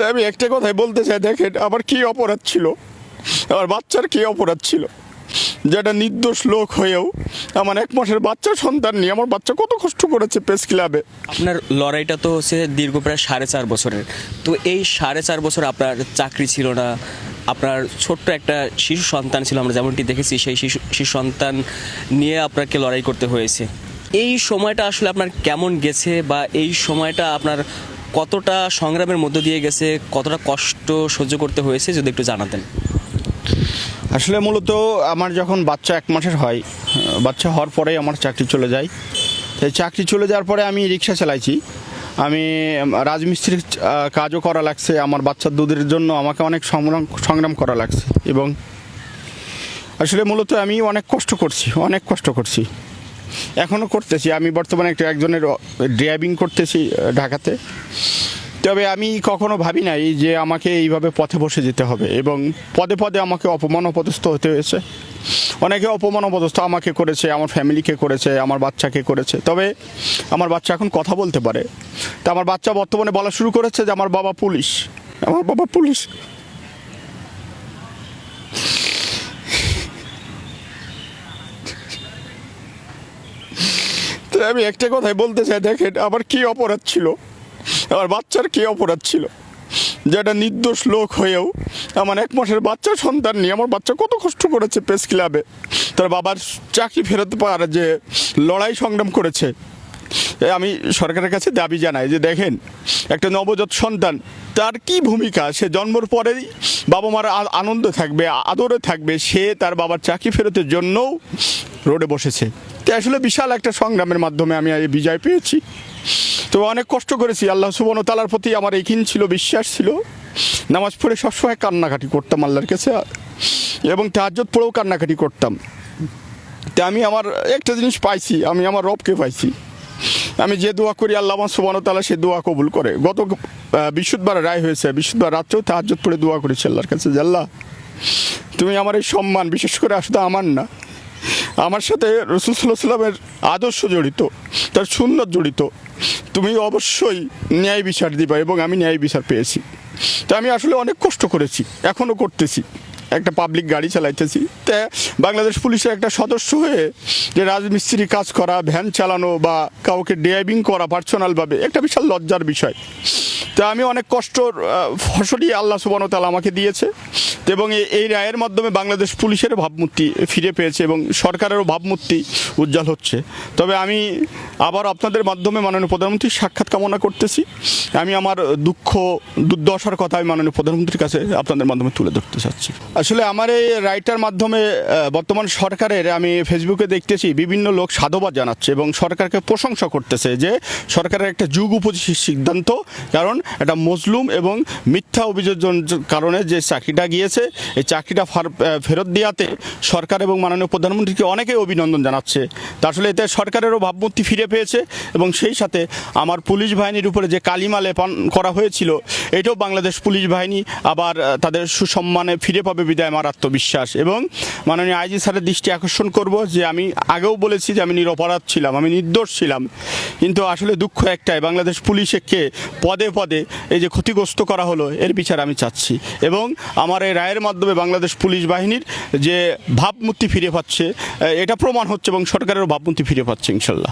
আমি একটা কথাই বলতে চাই, দেখেন আমার কি অপরাধ ছিল, আমার বাচ্চার কি অপরাধ ছিল, যেটা নির্দোষ লোক হয়েও আমার 1 মাসের বাচ্চা সন্তান নিয়ে আমার বাচ্চা কত কষ্ট করেছে প্রেস ক্লাবে। আপনার লড়াইটা তো হচ্ছে দীর্ঘ প্রায় 4.5 বছরের। তো এই 4.5 বছর আপনার চাকরি ছিল না, আপনার ছোট্ট একটা শিশু সন্তান ছিল, আমরা যেমনটি দেখেছি সেই শিশু সন্তান নিয়ে আপনাকে লড়াই করতে হয়েছে। এই সময়টা আসলে আপনার কেমন গেছে, বা এই সময়টা আপনার কতটা সংগ্রামের মধ্য দিয়ে গেছে, কতটা কষ্ট সহ্য করতে হয়েছে যদি একটু জানাতেন। আসলে মূলত আমার যখন বাচ্চা 1 মাসের হয়, বাচ্চা হওয়ার পরেই আমার চাকরি চলে যায়। তাই চাকরি চলে যাওয়ার পরে আমি রিক্সা চালাইছি, আমি রাজমিস্ত্রির কাজও করা লাগছে, আমার বাচ্চার দুধের জন্য আমাকে অনেক সংগ্রাম করা লাগছে। এবং আসলে মূলত আমি অনেক কষ্ট করছি, এখনও করতেছি। আমি বর্তমানে একজনের ড্রাইভিং করতেছি ঢাকাতে। তবে আমি কখনো ভাবি নাই যে আমাকে এইভাবে পথে বসে যেতে হবে, এবং পদে পদে আমাকে অপমান অপদস্থ হতে হয়েছে। অনেকে অপমান অপদস্থ আমাকে করেছে, আমার ফ্যামিলিকে করেছে, আমার বাচ্চাকে করেছে। তবে আমার বাচ্চা এখন কথা বলতে পারে। তা আমার বাচ্চা বর্তমানে বলা শুরু করেছে যে আমার বাবা পুলিশ, আমার বাবা পুলিশ। তো আমি একটা কথাই বলতে চাই, দেখেন আমার কি অপরাধ ছিল, আমার বাচ্চার কি অপরাধ ছিল, যেটা নির্দোষ লোক হয়েও আমার 1 মাসের বাচ্চা সন্তান নিয়ে আমার বাচ্চা কত কষ্ট করেছে প্রেস ক্লাবে। তার বাবার চাকরি ফেরত পাওয়ার যে লড়াই সংগ্রাম করেছে। আমি সরকারের কাছে দাবি জানাই যে দেখেন, একটা নবজাত সন্তান, তার কি ভূমিকা, সে জন্মের পরেই বাবা মার আনন্দ থাকবে, আদরে থাকবে, সে তার বাবার চাকরি ফেরতের জন্যও রোডে বসেছে। তো আসলে বিশাল একটা সংগ্রামের মাধ্যমে আমি এই বিজয় পেয়েছি। তো অনেক কষ্ট করেছি। আল্লাহ সুবহানাহু ওয়া তাআলার প্রতি আমার এইখিন ছিল, বিশ্বাস ছিল। নামাজ পড়ে সবসময় কান্নাকাটি করতাম আল্লাহর কাছে, এবং তাহাজ্জুদ পড়েও কান্নাকাটি করতাম। তো আমি আমার একটা জিনিস পাইছি, আমি আমার রবকে পাইছি। আমি যে দোয়া করি আল্লাহ সুবহানাহু ওয়া তাআলা সে দোয়া কবুল করে। গত বৃহস্পতিবার রায় হয়েছে, বৃহস্পতিবার রাত্রেও তাহাজ্জুদ পড়ে দোয়া করেছি আল্লাহর কাছে যে আল্লাহ, তুমি আমার এই সম্মান, বিশেষ করে আসলে আমার না, আমার সাথে রাসূল সাল্লাল্লাহু আলাইহি ওয়াসাল্লামের আদর্শ জড়িত, তার সুন্নাত জড়িত, তুমি অবশ্যই ন্যায় বিচার দিবা। এবং আমি ন্যায় বিচার পেয়েছি। তো আমি আসলে অনেক কষ্ট করেছি, এখনও করতেছি। একটা পাবলিক গাড়ি চালাইতেছি, তা বাংলাদেশ পুলিশের একটা সদস্য হয়ে যে রাজমিস্ত্রি কাজ করা, ভ্যান চালানো বা কাউকে ড্রাইভিং করা পার্সোনালভাবে একটা বিশাল লজ্জার বিষয়। তা আমি অনেক কষ্টর ফসলই আল্লাহ সুবহানাহু ওয়া তাআলা আমাকে দিয়েছে। এবং এই রায়ের মাধ্যমে বাংলাদেশ পুলিশের ভাবমূর্তি ফিরে পেয়েছে এবং সরকারেরও ভাবমূর্তি উজ্জ্বল হচ্ছে। তবে আমি আবার আপনাদের মাধ্যমে মাননীয় প্রধানমন্ত্রীর সাক্ষাৎ কামনা করতেছি। আমি আমার দুঃখ দুর্দশার কথা আমি মাননীয় প্রধানমন্ত্রীর কাছে আপনাদের মাধ্যমে তুলে ধরতে চাচ্ছি। আসলে আমার এই রায়টার মাধ্যমে বর্তমান সরকারের আমি ফেসবুকে দেখতেছি বিভিন্ন লোক সাধুবাদ জানাচ্ছে এবং সরকারকে প্রশংসা করতেছে যে সরকারের একটা যুগ উপযোগী সিদ্ধান্ত। কারণ একটা মজলুম এবং মিথ্যা অভিযোগের কারণে যে চাকরিটা গিয়েছে, এই চাকরিটা ফেরত দেওয়াতে সরকার এবং মাননীয় প্রধানমন্ত্রীকে অনেকেই অভিনন্দন জানাচ্ছে। তা আসলে এতে সরকারেরও ভাবমূর্তি ফিরে পেয়েছে এবং সেই সাথে আমার পুলিশ বাহিনীর উপরে যে কালিমা লেপন করা হয়েছিল, এটাও বাংলাদেশ পুলিশ বাহিনী আবার তাদের সুসম্মানে ফিরে পাবে বিদায় আমার আত্মবিশ্বাস। এবং মাননীয় আইজি স্যারের দৃষ্টি আকর্ষণ করব যে আমি আগেও বলেছি যে আমি নিরপরাধ ছিলাম, আমি নির্দোষ ছিলাম, কিন্তু আসলে দুঃখ একটাই, বাংলাদেশ পুলিশকে পদে পদে এই যে ক্ষতিগ্রস্ত করা হলো, এর বিচার আমি চাচ্ছি। এবং আমার এই রায়ের মাধ্যমে বাংলাদেশ পুলিশ বাহিনীর যে ভাবমূর্তি ফিরে পাচ্ছে, এটা প্রমাণ হচ্ছে এবং সরকারেরও ভাবমূর্তি ফিরে পাচ্ছে ইনশাল্লাহ।